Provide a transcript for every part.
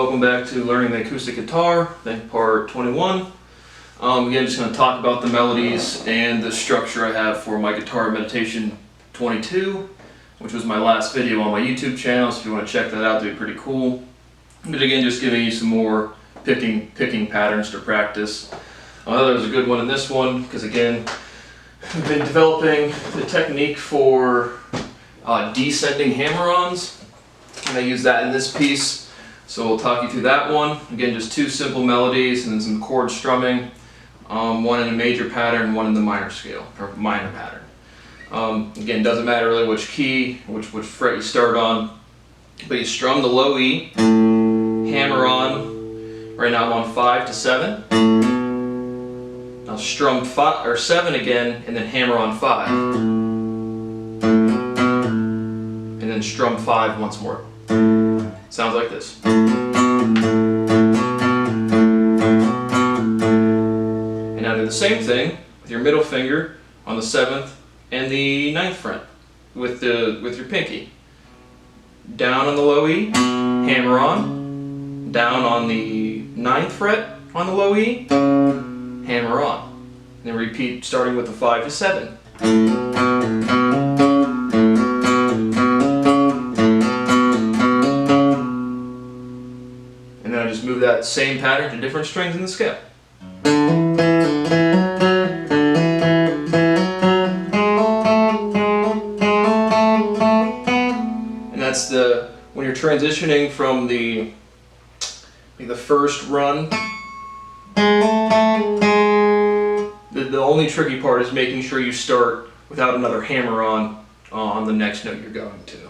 welcome back to Learning the Acoustic Guitar, I think part 21. Again, just going to talk about the melodies and the structure I have for my Guitar Meditation 22, which was my last video on my YouTube channel, so if you want to check that out, it'd be pretty cool. But again, just giving you some more picking patterns to practice. I thought there was a good one in this one, because again, I've been developing the technique for descending hammer-ons. And I use that in this piece, so we'll talk you through that one. Again, just two simple melodies and then some chord strumming. One in a major pattern, one in the minor scale, or minor pattern. Again, doesn't matter really which key, which fret you start on, but you strum the low E, hammer on. Right now I'm on 5 to 7. I'll strum 5 or 7 again, and then hammer on 5. And then strum 5 once more. Sounds like this. And now do the same thing with your middle finger on the 7th and the 9th fret with your pinky. Down on the low E, hammer on. Down on the 9th fret on the low E, hammer on. And then repeat starting with the 5 to 7. And then I just move that same pattern to different strings in the scale. And that's when you're transitioning from the first run. The only tricky part is making sure you start without another hammer on the next note you're going to.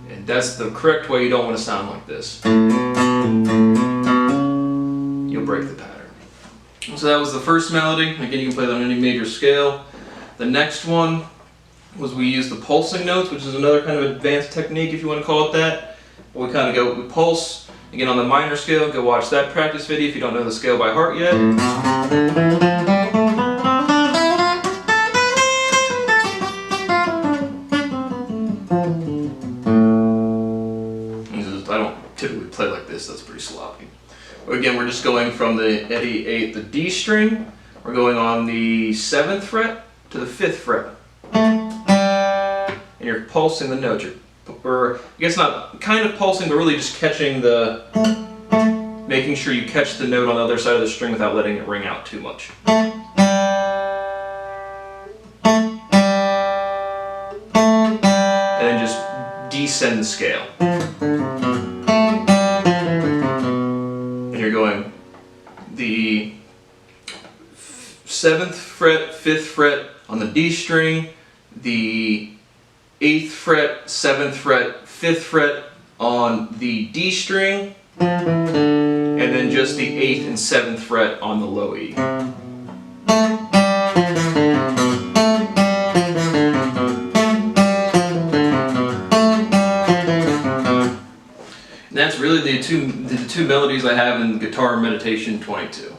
And that's the correct way. You don't want to sound like this. You'll break the pattern. So that was the first melody. Again, you can play that on any major scale. The next one was we used the pulsing notes, which is another kind of advanced technique if you want to call it that. We pulse. Again, on the minor scale, go watch that practice video if you don't know the scale by heart yet. I don't typically play like this, that's pretty sloppy. But again, we're just going from the the D string, we're going on the 7th fret to the 5th fret. And you're pulsing the note. Or I guess not kind of pulsing, but really just catching making sure you catch the note on the other side of the string without letting it ring out too much. And then just descend the scale. And you're going the 7th fret, 5th fret on the D string, the 8th fret, 7th fret, 5th fret on the D string, and then just the 8th and 7th fret on the low E. And that's really the two melodies I have in Guitar Meditation 22.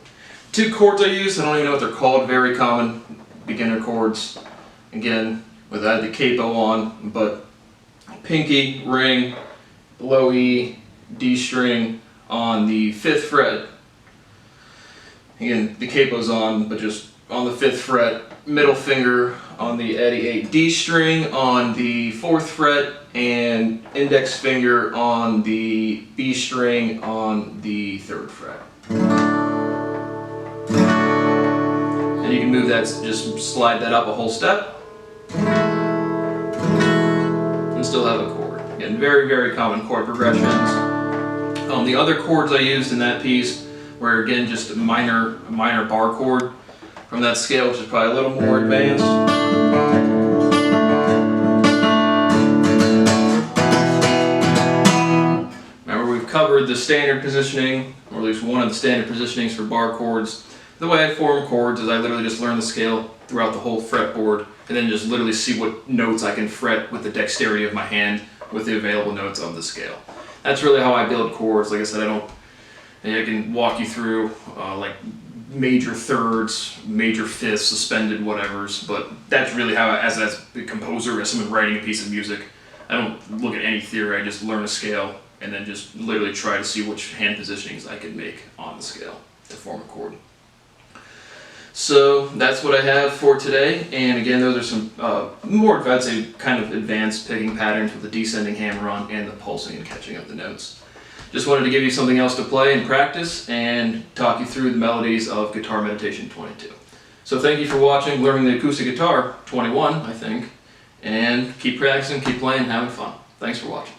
Two chords I use, I don't even know what they're called, very common beginner chords. Again, with I had the capo on, but pinky, ring, low E, D string on the 5th fret. Again, the capo's on, but just on the 5th fret, middle finger on the Eddie 8 D string on the 4th fret, and index finger on the B string on the 3rd fret. And you can move that, just slide that up a whole step. And still have a chord. Again, very, very common chord progressions. The other chords I used in that piece were again just a minor bar chord from that scale, which is probably a little more advanced. Remember, we've covered the standard positioning, or at least one of the standard positionings for bar chords. The way I form chords is I literally just learn the scale throughout the whole fretboard, and then just literally see what notes I can fret with the dexterity of my hand with the available notes of the scale. That's really how I build chords. Like I said, I can walk you through like major thirds, major fifths, suspended whatevers, but that's really how, as a composer, as someone writing a piece of music, I don't look at any theory, I just learn a scale and then just literally try to see which hand positionings I can make on the scale to form a chord. So that's what I have for today, and again, those are some more, I'd say, kind of advanced picking patterns with the descending hammer on and the pulsing and catching of the notes. Just wanted to give you something else to play and practice and talk you through the melodies of Guitar Meditation 22. So thank you for watching, learning the acoustic guitar 21, I think, and keep practicing, keep playing, having fun. Thanks for watching.